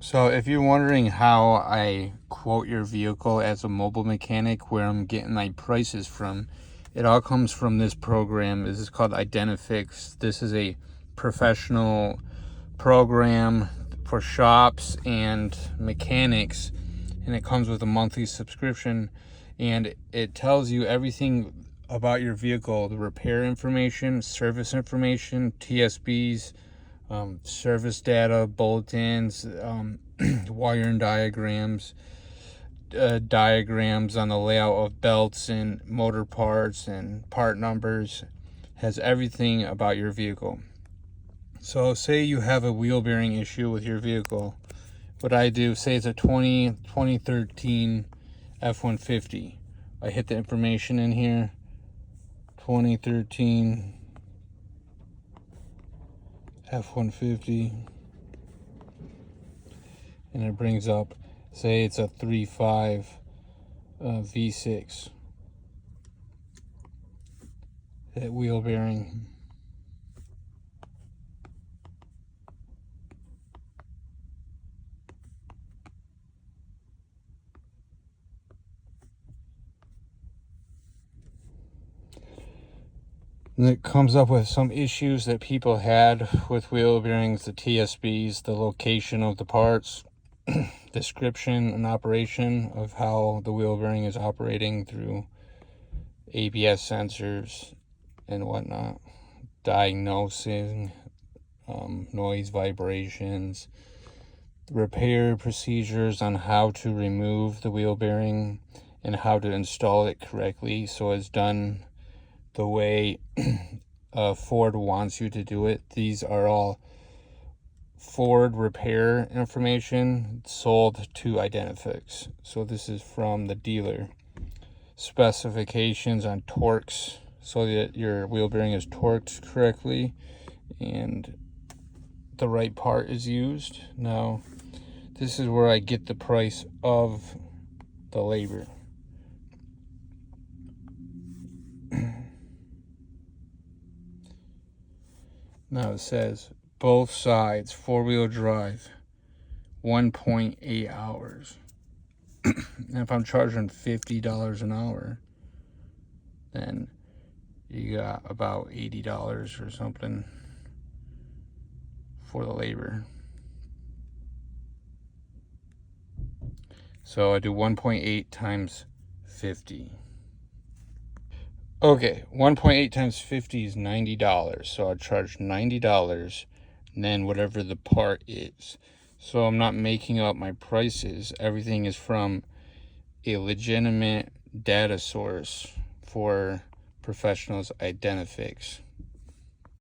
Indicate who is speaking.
Speaker 1: So if you're wondering how I quote your vehicle as a mobile mechanic, where I'm getting my prices from, it all comes from this program. This is called Identifix. This is a professional program for shops and mechanics, and it comes with a monthly subscription, and it tells you everything about your vehicle: the repair information, service information, TSBs, service data, bulletins, wiring diagrams, diagrams on the layout of belts and motor parts and part numbers. Has everything about your vehicle. So say you have a wheel bearing issue with your vehicle. What I do, say it's a 2013 F-150. I hit the information in here, 2013 F-150, and it brings up, say it's a 3.5 V6. That wheel bearing. And it comes up with some issues that people had with wheel bearings, the TSBs, the location of the parts, description and operation of how the wheel bearing is operating through ABS sensors and whatnot, diagnosing noise, vibrations, repair procedures on how to remove the wheel bearing and how to install it correctly so it's done the way Ford wants you to do it. These are all Ford repair information sold to Identifix. So this is from the dealer. Specifications on torques so that your wheel bearing is torqued correctly and the right part is used. Now, this is where I get the price of the labor. Now it says both sides, 4-wheel drive, 1.8 hours. And if I'm charging $50 an hour, then you got about $80 or something for the labor. So I do 1.8 times 50. Okay, 1.8 times 50 is $90. So I charge $90 and then whatever the part is. So I'm not making up my prices. Everything is from a legitimate data source for professionals, Identifix.